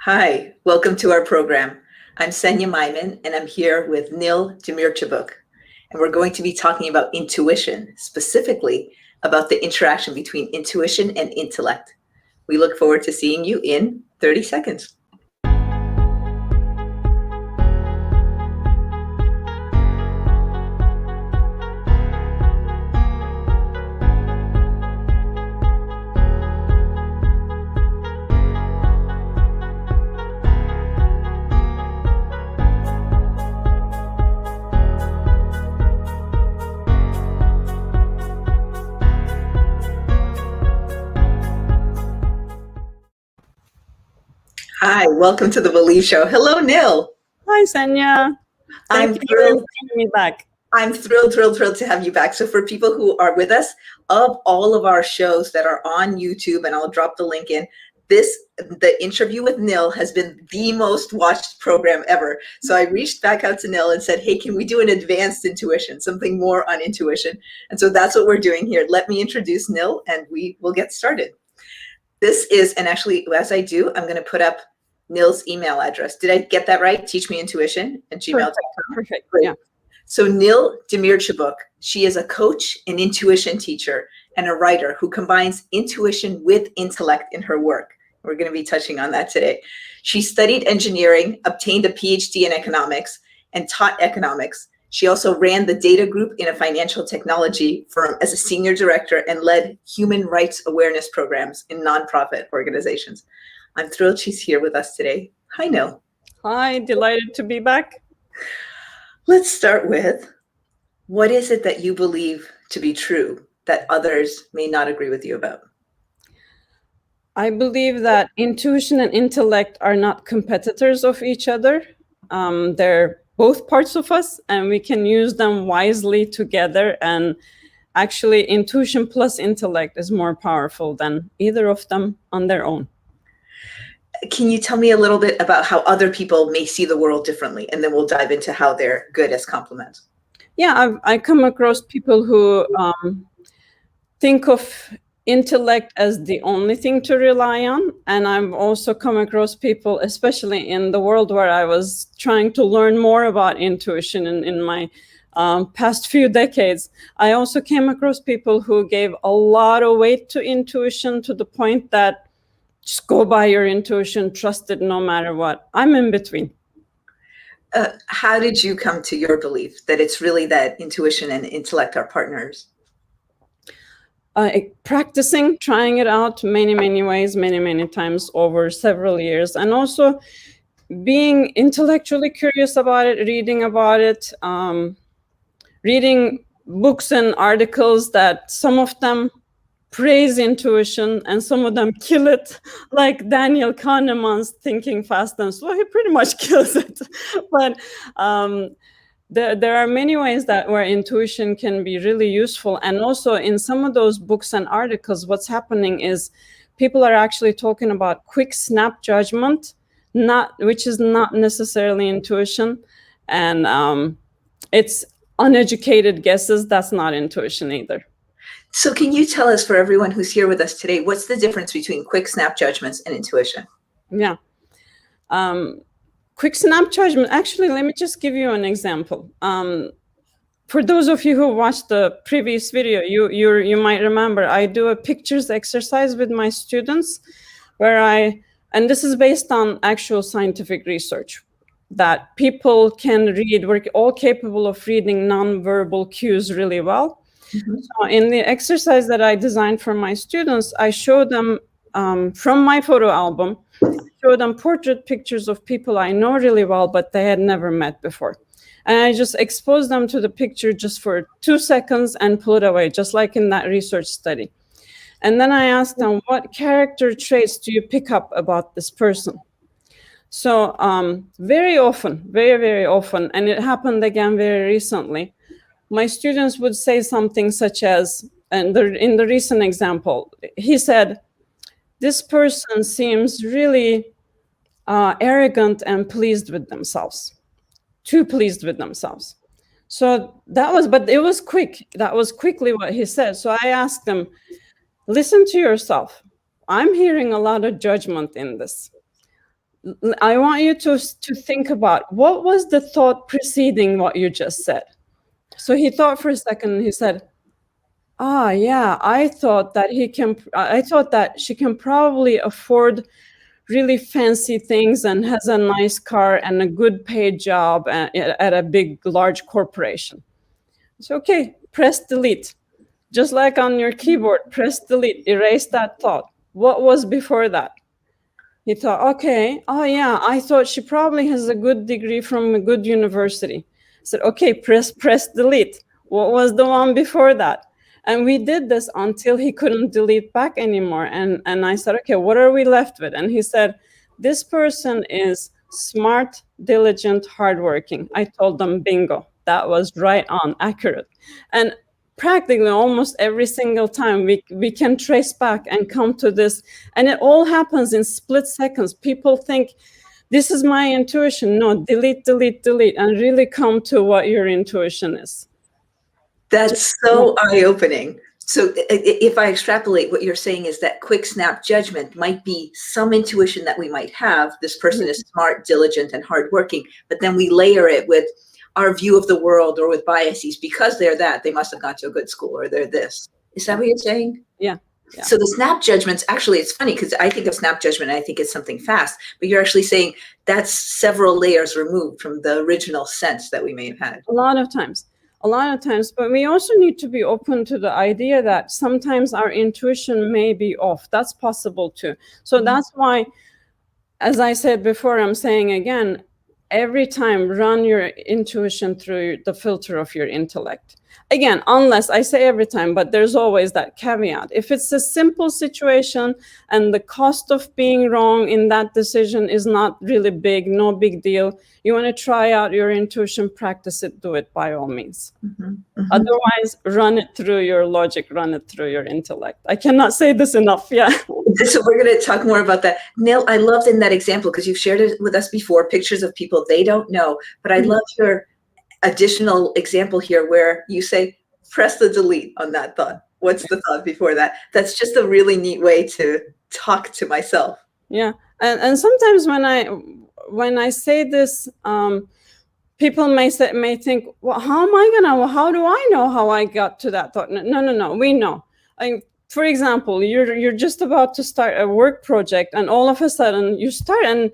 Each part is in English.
Hi, welcome to our program. I'm Menemen, and I'm here with Nil Demircubuk, and we're going to be talking about intuition, specifically about the interaction between intuition and intellect. We look forward to seeing you in 30 seconds. Hi, welcome to the Believe Show. Hello, Nil. Hi, Sanya. I'm Thank you for having me back. I'm thrilled to have you back. So for people who are with us, of all of our shows that are on YouTube, and I'll drop the link in, the interview with Nil has been the most watched program ever. So I reached back out to Nil and said, hey, can we do an advanced intuition, something more on intuition? And so that's what we're doing here. Let me introduce Nil and we will get started. This is, and actually, as I do, I'm going to put up Nil's email address. Did I get that right? teachmeintuition@gmail.com. Perfect. Great. Yeah. So Nil Demircubuk, she is a coach, an intuition teacher, and a writer who combines intuition with intellect in her work. We're going to be touching on that today. She studied engineering, obtained a PhD in economics, and taught economics. She also ran the data group in a financial technology firm as a senior director and led human rights awareness programs in nonprofit organizations. I'm thrilled she's here with us today. Hi, Nil. Hi, delighted to be back. Let's start with, what is it that you believe to be true that others may not agree with you about? I believe that intuition and intellect are not competitors of each other. They're both parts of us, and we can use them wisely together. And actually, intuition plus intellect is more powerful than either of them on their own. Can you tell me a little bit about how other people may see the world differently? And then we'll dive into how they're good as complements. Yeah, I come across people who think of intellect as the only thing to rely on. And I've also come across people, especially in the world where I was trying to learn more about intuition in my past few decades. I also came across people who gave a lot of weight to intuition to the point that just go by your intuition, trust it no matter what. I'm in between. How did you come to your belief that it's really that intuition and intellect are partners? Practicing, trying it out many ways, many times over several years. And also being intellectually curious about it, reading about it, reading books and articles that some of them praise intuition and some of them kill it, like Daniel Kahneman's Thinking Fast and Slow. He pretty much kills it. But there are many ways where intuition can be really useful. And also in some of those books and articles, what's happening is people are actually talking about quick snap judgment, which is not necessarily intuition. And it's uneducated guesses. That's not intuition either. So can you tell us, for everyone who's here with us today, what's the difference between quick snap judgments and intuition? Yeah. Quick snap judgment, actually, let me just give you an example. For those of you who watched the previous video, you might remember I do a pictures exercise with my students where and this is based on actual scientific research, that people can read, we're all capable of reading nonverbal cues really well. Mm-hmm. So in the exercise that I designed for my students, I show them from my photo album, I show them portrait pictures of people I know really well, but they had never met before. And I just expose them to the picture just for 2 seconds and pull it away, just like in that research study. And then I ask them, what character traits do you pick up about this person? So very often, very often, and it happened again very recently, my students would say something such as, and in the recent example, he said, this person seems really arrogant and pleased with themselves, too pleased with themselves. So but it was quick. That was quickly what he said. So I asked them, listen to yourself. I'm hearing a lot of judgment in this. I want you to think about what was the thought preceding what you just said. So he thought for a second and he said, "Ah, yeah, I thought that she can probably afford really fancy things and has a nice car and a good paid job at a big, large corporation." So, okay, press delete. Just like on your keyboard, press delete, erase that thought. What was before that? He thought, okay, oh yeah, I thought she probably has a good degree from a good university. I said, okay, press delete. What was the one before that? And we did this until he couldn't delete back anymore. And I said, okay, what are we left with? And he said, this person is smart, diligent, hardworking. I told them, bingo. That was right on, accurate. And practically almost every single time we can trace back and come to this, and it all happens in split seconds. People think this is my intuition. No, delete, delete, delete, and really come to what your intuition is. That's so eye-opening. So if I extrapolate, what you're saying is that quick snap judgment might be some intuition that we might have. This person is smart, diligent, and hardworking, but then we layer it with our view of the world or with biases. Because they're that, they must have gone to a good school, or they're this. Is that what you're saying? Yeah. Yeah. So the snap judgments, actually, it's funny because I think of snap judgment, I think it's something fast, but you're actually saying that's several layers removed from the original sense that we may have had. A lot of times, but we also need to be open to the idea that sometimes our intuition may be off. That's possible too. So that's why, as I said before, I'm saying again, every time run your intuition through the filter of your intellect. Again, unless I say every time, but there's always that caveat. If it's a simple situation and the cost of being wrong in that decision is not really big, no big deal, you want to try out your intuition, practice it, do it by all means. Otherwise, run it through your logic, run it through your intellect. I cannot say this enough. Yeah. So we're going to talk more about that. Nil, I loved in that example, because you've shared it with us before, pictures of people they don't know, but I love your additional example here where you say, press the delete on that thought. What's the thought before that? That's just a really neat way to talk to myself. Yeah. And sometimes when I say this, people may think, well, how do I know how I got to that thought? No, we know. For example, you're just about to start a work project, and all of a sudden you start, and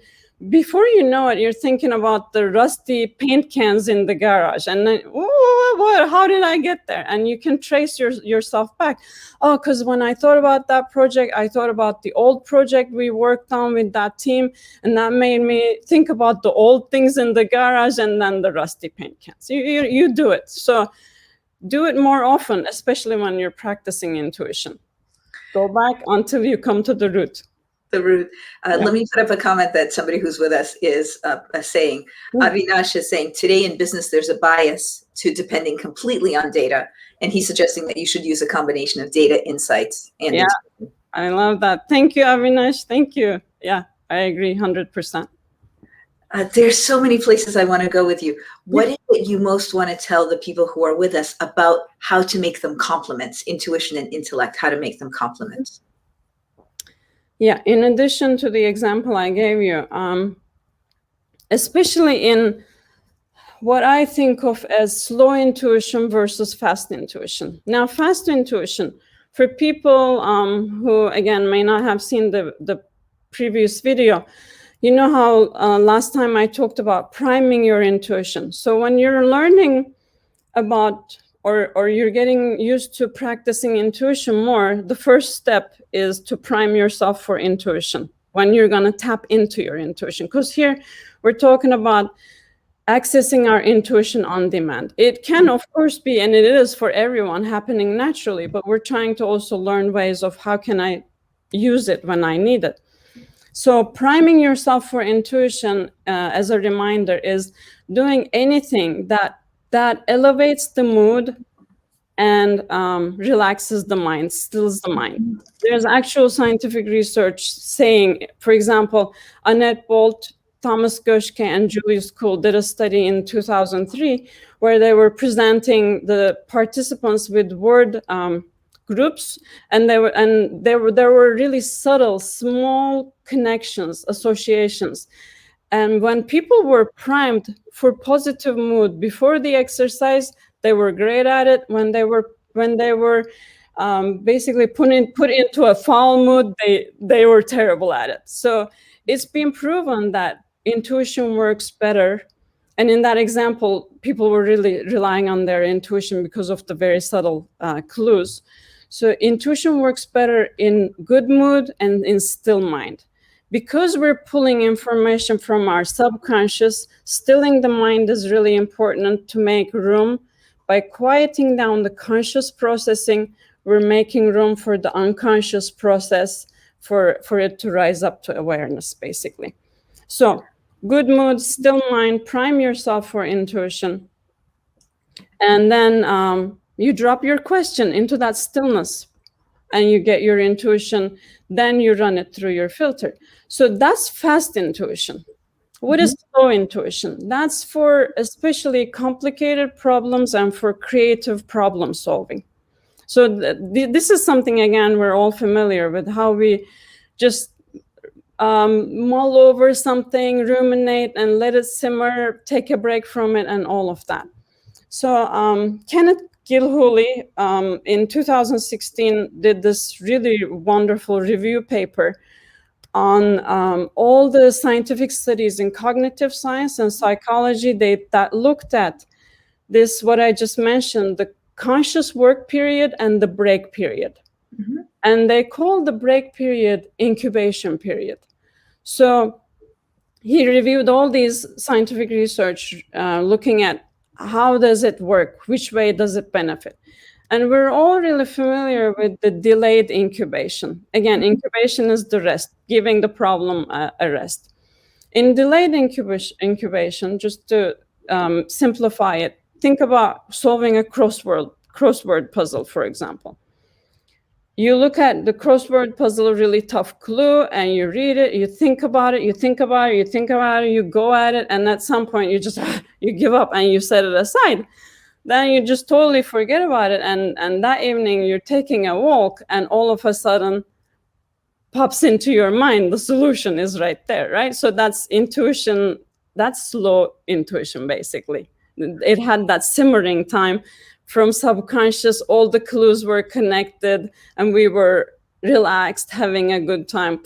before you know it, you're thinking about the rusty paint cans in the garage, and then, what? How did I get there? And you can trace yourself back. Oh, because when I thought about that project, I thought about the old project we worked on with that team, and that made me think about the old things in the garage, and then the rusty paint cans. You do it. So do it more often, especially when you're practicing intuition. Go back until you come to the root. The root. Let me put up a comment that somebody who's with us is saying. Avinash is saying, today in business, there's a bias to depending completely on data. And he's suggesting that you should use a combination of data, insights, and intuition. I love that. Thank you, Avinash. Thank you. Yeah, I agree 100%. There's so many places I want to go with you. What is it you most want to tell the people who are with us about how to make them complements, intuition and intellect, how to make them complements? Yeah, in addition to the example I gave you, especially in what I think of as slow intuition versus fast intuition. Now, fast intuition, for people who, again, may not have seen the previous video, you know how last time I talked about priming your intuition. So when you're learning about or you're getting used to practicing intuition more, the first step is to prime yourself for intuition when you're going to tap into your intuition. Because here we're talking about accessing our intuition on demand. It can, of course, be, and it is for everyone, happening naturally, but we're trying to also learn ways of how can I use it when I need it. So priming yourself for intuition, as a reminder, is doing anything that elevates the mood and relaxes the mind, stills the mind. There's actual scientific research saying, for example, Annette Bolt, Thomas Goschke, and Julius Kuhl did a study in 2003 where they were presenting the participants with word groups, and there were really subtle, small connections, associations. And when people were primed for positive mood before the exercise, they were great at it. When they were basically put into a foul mood, they were terrible at it. So it's been proven that intuition works better. And in that example, people were really relying on their intuition because of the very subtle clues. So intuition works better in good mood and in still mind. Because we're pulling information from our subconscious, stilling the mind is really important to make room. By quieting down the conscious processing, we're making room for the unconscious process for it to rise up to awareness, basically. So good mood, still mind, prime yourself for intuition. And then you drop your question into that stillness and you get your intuition. Then you run it through your filter. So that's fast intuition. What is slow intuition? That's for especially complicated problems and for creative problem solving. So this is something, again, we're all familiar with, how we just mull over something, ruminate, and let it simmer, take a break from it, and all of that. So Kenneth Gilhooly in 2016 did this really wonderful review paper on all the scientific studies in cognitive science and psychology that looked at this, what I just mentioned, the conscious work period and the break period. Mm-hmm. And they call the break period incubation period. So he reviewed all these scientific research looking at how does it work, which way does it benefit. And we're all really familiar with the delayed incubation. Again, incubation is the rest, giving the problem a rest. In delayed incubation, just to simplify it, think about solving a crossword puzzle, for example. You look at the crossword puzzle, really tough clue, and you read it, you think about it, you go at it, and at some point you just, you give up and you set it aside. Then you just totally forget about it, and that evening you're taking a walk, and all of a sudden pops into your mind, the solution is right there, right? So that's intuition, that's slow intuition, basically. It had that simmering time from subconscious, all the clues were connected, and we were relaxed, having a good time.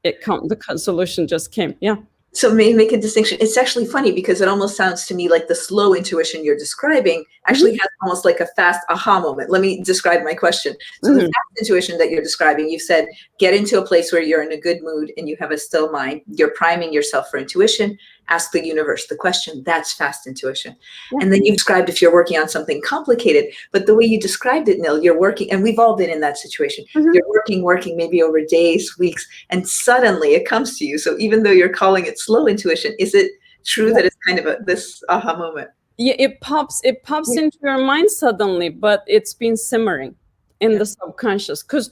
The solution just came, yeah. So make a distinction. It's actually funny because it almost sounds to me like the slow intuition you're describing actually has almost like a fast aha moment. Let me describe my question. So the fast intuition that you're describing, you said, get into a place where you're in a good mood and you have a still mind. You're priming yourself for intuition. Ask the universe the question. That's fast intuition. And then you described if you're working on something complicated, but the way you described it, Nil, you're working, and we've all been in that situation. You're working maybe over days, weeks, and suddenly it comes to you. So even though you're calling it slow intuition, is it true that it's kind of this aha moment? Yeah, it pops into your mind suddenly, but it's been simmering in the subconscious. Because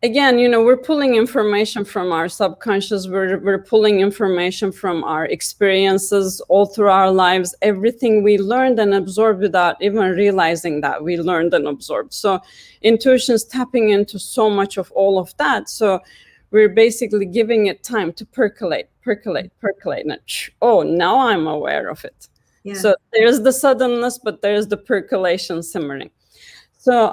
again, we're pulling information from our subconscious. We're pulling information from our experiences all through our lives. Everything we learned and absorbed without even realizing that we learned and absorbed. So intuition is tapping into so much of all of that. So we're basically giving it time to percolate. And now I'm aware of it. Yeah. So there's the suddenness, but there's the percolation simmering. So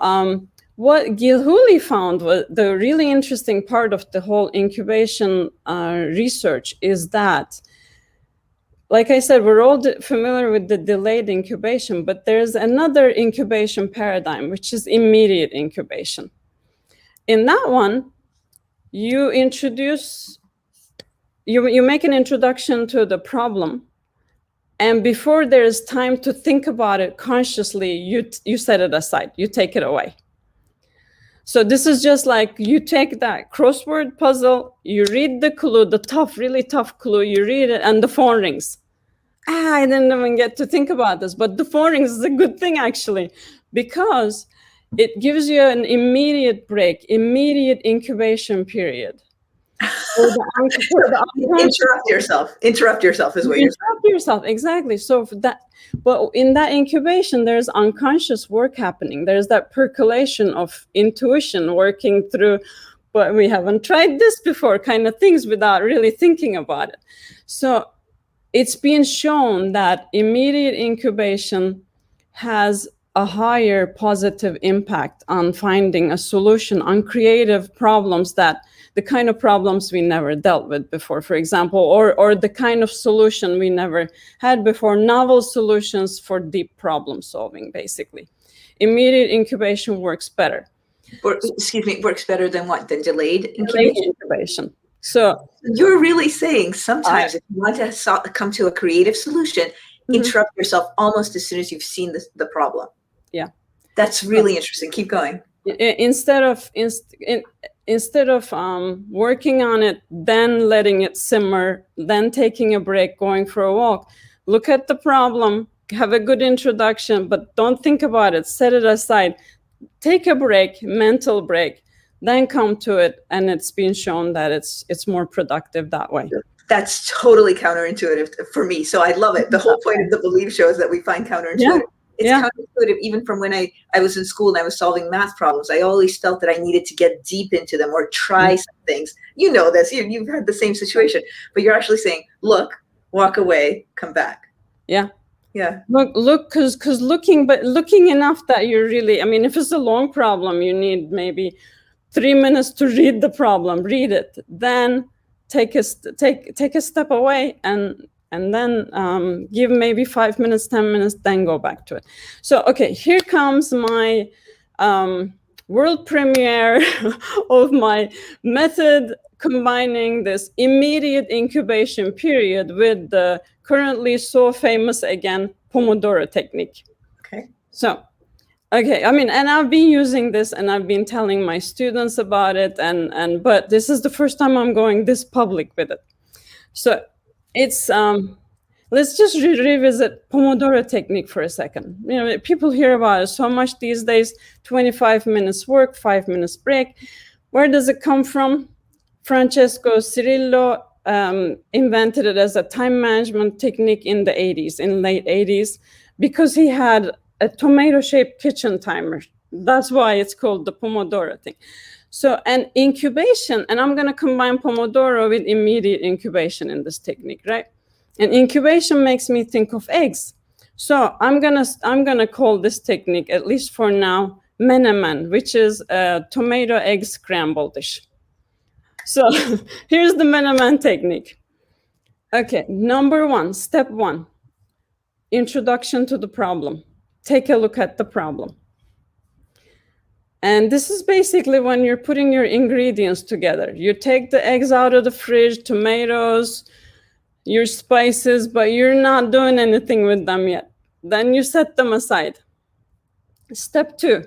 what Gilhooly found was the really interesting part of the whole incubation research is that, like I said, we're all familiar with the delayed incubation, but there's another incubation paradigm, which is immediate incubation. In that one, you make an introduction to the problem, and before there is time to think about it consciously, you set it aside, you take it away. So this is just like you take that crossword puzzle, you read the clue, really tough clue, you read it, and the phone rings. I didn't even get to think about this, but the phone rings is a good thing, actually, because it gives you an immediate break, immediate incubation period. For the unconscious. Interrupt yourself is what you're saying. Interrupt yourself, exactly. So for that, but in that incubation, there's unconscious work happening. There's that percolation of intuition working through, but we haven't tried this before kind of things without really thinking about it. So it's been shown that immediate incubation has a higher positive impact on finding a solution on creative problems, that the kind of problems we never dealt with before, for example, or the kind of solution we never had before, novel solutions for deep problem solving, basically. Immediate incubation works better. Works better than what? Than delayed incubation. So you're really saying sometimes if you want to come to a creative solution, interrupt yourself almost as soon as you've seen the problem. Yeah. That's really interesting. Keep going. Instead of working on it, then letting it simmer, then taking a break, going for a walk, look at the problem, have a good introduction, but don't think about it, set it aside, take a break, mental break, then come to it. And it's been shown that it's more productive that way. That's totally counterintuitive for me. So I love it. The whole point of the Believe show is that we find counterintuitive. Yeah. It's counterintuitive even from when I was in school and I was solving math problems. I always felt that I needed to get deep into them or try some things. You know this. You've had the same situation. But you're actually saying, look, walk away, come back. Yeah. Yeah. Look, because looking enough that you're really, I mean, if it's a long problem, you need maybe 3 minutes to read the problem, read it, then take a step away and then give maybe 5 minutes, 10 minutes, then go back to it. So, okay, here comes my world premiere of my method, combining this immediate incubation period with the currently so famous, again, Pomodoro technique. Okay. So, okay, I mean, and I've been using this and I've been telling my students about it, but this is the first time I'm going this public with it. So it's, let's just revisit Pomodoro technique for a second. You know, people hear about it so much these days, 25 minutes work, 5 minutes break. Where does it come from? Francesco Cirillo invented it as a time management technique in the 80s, in late 80s, because he had a tomato-shaped kitchen timer. That's why it's called the Pomodoro thing. So, and incubation, and I'm going to combine Pomodoro with immediate incubation in this technique, right? And incubation makes me think of eggs. So I'm gonna call this technique, at least for now, Menemen, which is a tomato egg scramble dish. So here's the Menemen technique. Okay, step one, introduction to the problem. Take a look at the problem. And this is basically when you're putting your ingredients together. You take the eggs out of the fridge, tomatoes, your spices, but you're not doing anything with them yet. Then you set them aside. Step two,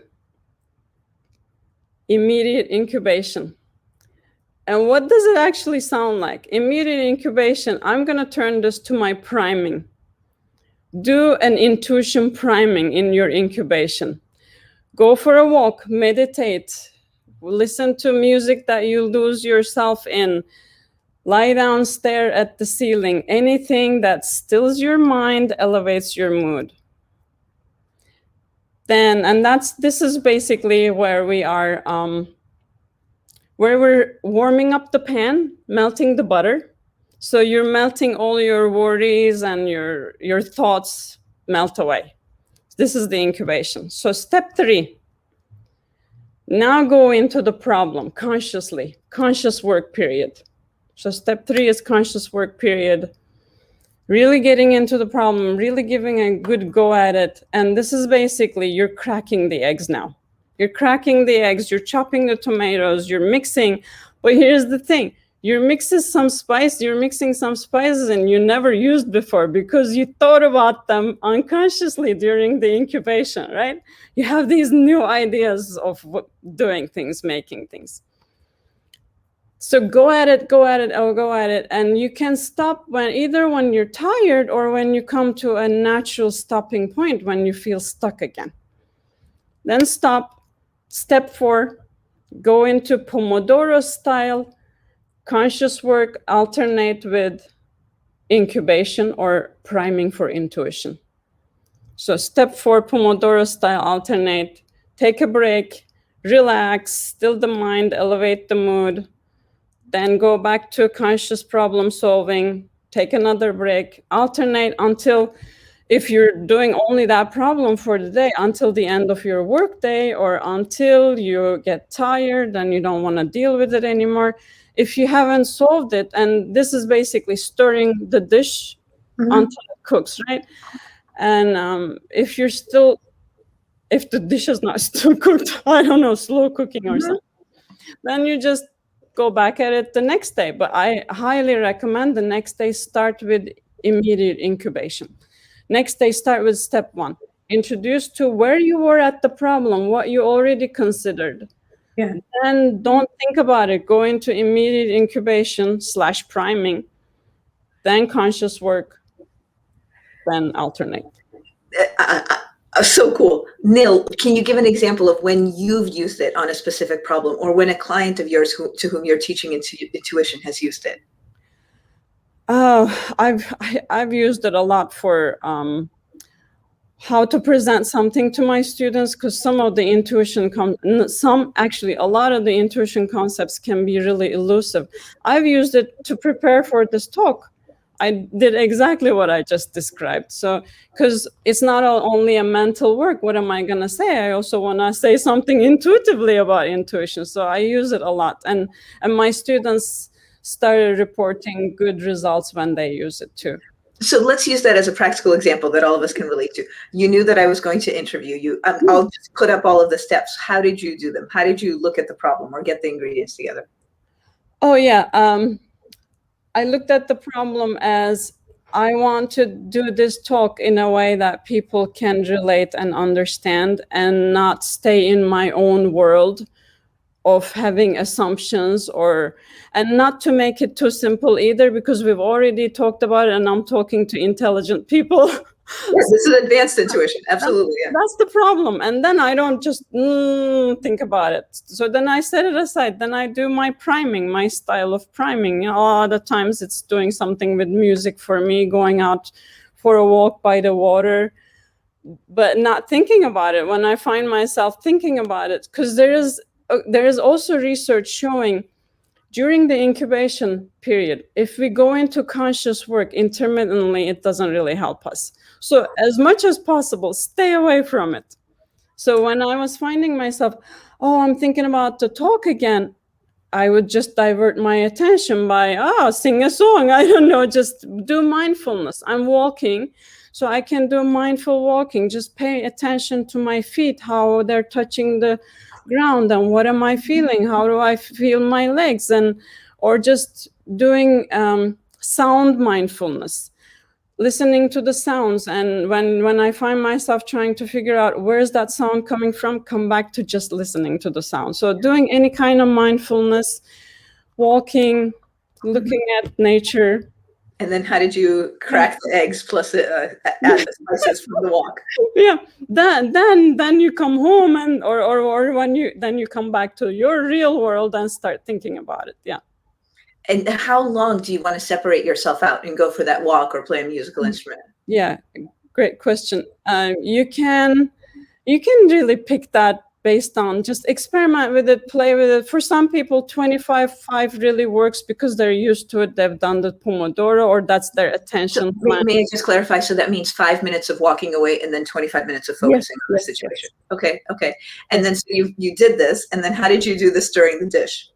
immediate incubation. And what does it actually sound like? Immediate incubation, I'm going to turn this to my priming. Do an intuition priming in your incubation. Go for a walk, meditate, listen to music that you lose yourself in, lie down, stare at the ceiling. Anything that stills your mind, elevates your mood. Then, and this is basically where we are, where we're warming up the pan, melting the butter. So you're melting all your worries and your thoughts melt away. This is the incubation. So step three, now go into the problem consciously, conscious work period. So step three is conscious work period, really getting into the problem, really giving a good go at it. And this is basically, you're cracking the eggs now. You're cracking the eggs, you're chopping the tomatoes, you're mixing. But here's the thing, you're mixing some spices and you never used before because you thought about them unconsciously during the incubation, right? You have these new ideas of doing things, making things. So go at it. And you can stop when you're tired or when you come to a natural stopping point, when you feel stuck again. Then stop. Step 4, go into Pomodoro style conscious work alternate with incubation or priming for intuition. So step 4, Pomodoro style alternate, take a break, relax, still the mind, elevate the mood, then go back to conscious problem solving, take another break, alternate until, if you're doing only that problem for the day, until the end of your workday, or until you get tired and you don't want to deal with it anymore. If you haven't solved it, and this is basically stirring the dish until it cooks, right? And if the dish is not still cooked, I don't know, slow cooking or something, then you just go back at it the next day. But I highly recommend the next day start with immediate incubation. Next day, start with step 1. Introduce to where you were at the problem, what you already considered. Yeah. Then don't think about it. Go into immediate incubation / priming, then conscious work, then alternate. So cool. Nil, can you give an example of when you've used it on a specific problem, or when a client of yours to whom you're teaching intuition has used it? I've used it a lot for how to present something to my students, because some of the intuition a lot of the intuition concepts can be really elusive. I've used it to prepare for this talk. I did exactly what I just described. So, because it's not only a mental work, what am I going to say? I also want to say something intuitively about intuition. So I use it a lot. And my students started reporting good results when they use it too. So let's use that as a practical example that all of us can relate to. You knew that I was going to interview you. I'll just put up all of the steps. How did you do them? How did you look at the problem or get the ingredients together? Oh, yeah. I looked at the problem as, I want to do this talk in a way that people can relate and understand, and not stay in my own world of having assumptions, and not to make it too simple either, because we've already talked about it and I'm talking to intelligent people. Yes, this is advanced intuition. Absolutely. Yeah. That's the problem. And then I don't just think about it. So then I set it aside. Then I do my priming, my style of priming. A lot of times it's doing something with music for me, going out for a walk by the water, but not thinking about it. When I find myself thinking about it, because there is also research showing during the incubation period, if we go into conscious work intermittently, it doesn't really help us. So as much as possible, stay away from it. So when I was finding myself, I'm thinking about the talk again, I would just divert my attention by, sing a song. I don't know, just do mindfulness. I'm walking, so I can do mindful walking. Just pay attention to my feet, how they're touching the ground, and what am I feeling? How do I feel my legs? Or just doing sound mindfulness, listening to the sounds. And when I find myself trying to figure out where's that sound coming from, come back to just listening to the sound. So doing any kind of mindfulness, walking, looking at nature. And then how did you crack the eggs plus add the spices from the walk? Yeah, then you come home or when you come back to your real world and start thinking about it. Yeah. And how long do you want to separate yourself out and go for that walk or play a musical instrument? Yeah, great question. You can really pick that based on, just experiment with it, play with it. For some people, 25/5 really works because they're used to it. They've done the Pomodoro, or that's their attention. So may I just clarify? So that means 5 minutes of walking away and then 25 minutes of focusing on the situation. Yes. Okay. And then so you did this, and then how did you do this stirring the dish?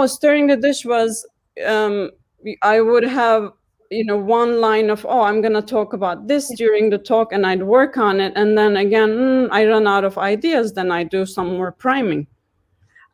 Stirring the dish was, I would have, one line of, I'm going to talk about this during the talk, and I'd work on it. And then again, I run out of ideas. Then I do some more priming.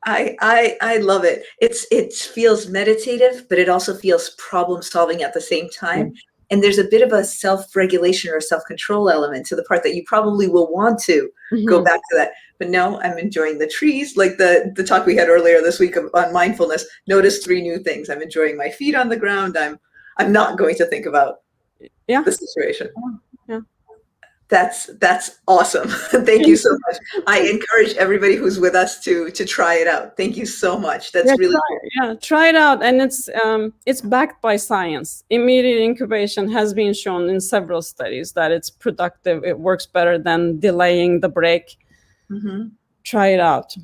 I love it. It feels meditative, but it also feels problem solving at the same time. And there's a bit of a self-regulation or self-control element to the part that you probably will want to go back to that. But no, I'm enjoying the trees. Like the talk we had earlier this week on mindfulness, notice 3 new things. I'm enjoying my feet on the ground. I'm not going to think about the situation. Yeah. That's awesome. Thank you so much. I encourage everybody who's with us to try it out. Thank you so much. That's really cool. Try it out, and it's backed by science. Immediate incubation has been shown in several studies that it's productive. It works better than delaying the break. Try it out.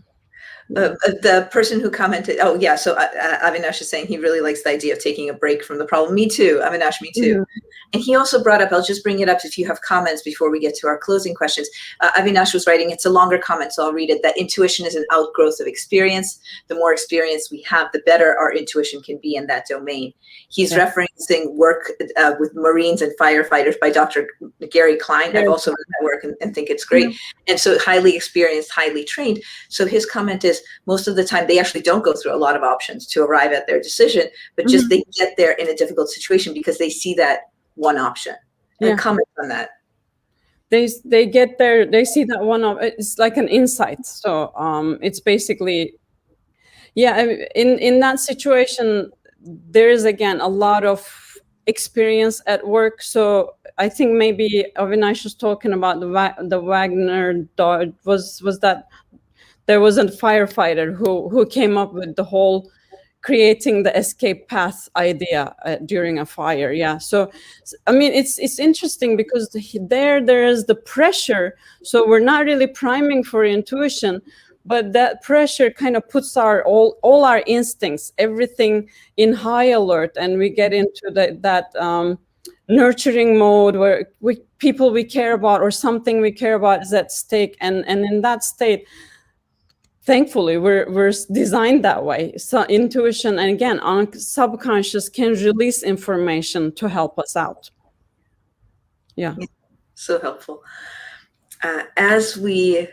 The person who commented, oh yeah, so Avinash is saying he really likes the idea of taking a break from the problem. Me too, Avinash, me too. And he also brought up, I'll just bring it up if you have comments before we get to our closing questions. Avinash was writing, it's a longer comment, so I'll read it, that intuition is an outgrowth of experience. The more experience we have, the better our intuition can be in that domain. He's referencing work with Marines and firefighters by Dr. Gary Klein. I've also read that work and think it's great. And so highly experienced, highly trained. So his comment is, most of the time they actually don't go through a lot of options to arrive at their decision, but just they get there in a difficult situation because they see that one option. And comment on that. They get there, they see that one it's like an insight. So it's basically, in that situation, there is again a lot of experience at work. So I think maybe Avinash was talking about the Wagner dog. Was that there was a firefighter who came up with the whole creating the escape path idea during a fire. So I mean, it's interesting because there is the pressure. So we're not really priming for intuition, but that pressure kind of puts all our instincts, everything in high alert, and we get into that nurturing mode where people we care about or something we care about is at stake, and in that state, thankfully, we're designed that way. So intuition, and again, our subconscious can release information to help us out. So helpful. As we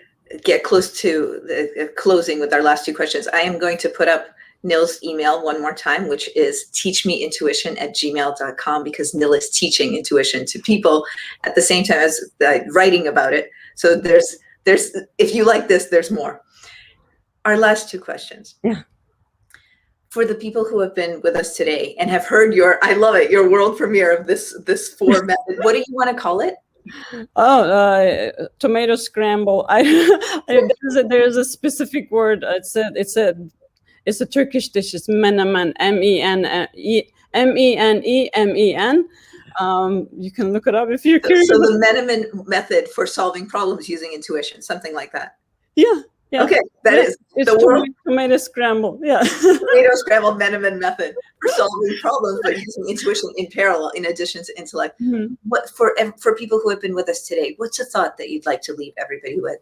get close to the closing with our last two questions, I am going to put up Nil's email one more time, which is teachmeintuition@gmail.com, because Nil is teaching intuition to people at the same time as writing about it. So there's if you like this, there's more. Our last two questions. For the people who have been with us today and have heard I love it, your world premiere of this format. What do you want to call it? Tomato scramble. There's a specific word. It's a Turkish dish. It's menemen. MENEMEN. You can look it up if you're curious. So the Menemen method for solving problems using intuition, something like that. Yeah. Okay, it's the tomato scramble. Tomato scramble Menemen method for solving problems, but using intuition in parallel, in addition to intellect. What for people who have been with us today, what's a thought that you'd like to leave everybody with?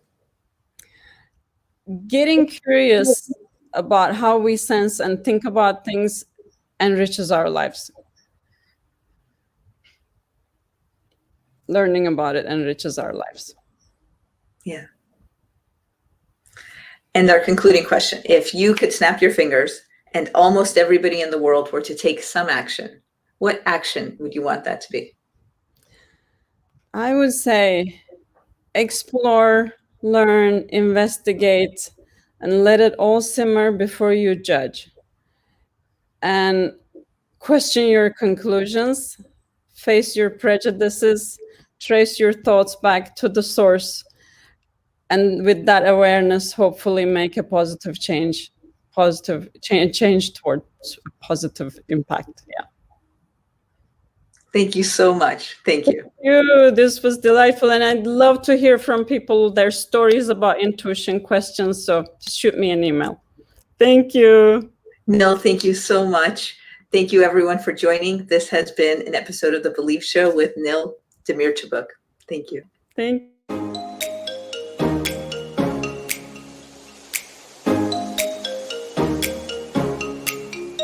Getting curious about how we sense and think about things enriches our lives. Learning about it enriches our lives. Yeah. And our concluding question, if you could snap your fingers and almost everybody in the world were to take some action, what action would you want that to be? I would say explore, learn, investigate, and let it all simmer before you judge. And question your conclusions, face your prejudices, trace your thoughts back to the source. And with that awareness, hopefully make a positive change towards positive impact. Thank you so much. Thank you. This was delightful. And I'd love to hear from people, their stories about intuition, questions. So shoot me an email. Thank you. Nil, thank you so much. Thank you everyone for joining. This has been an episode of The Belief Show with Nil Demircubuk. Thank you. Thank you.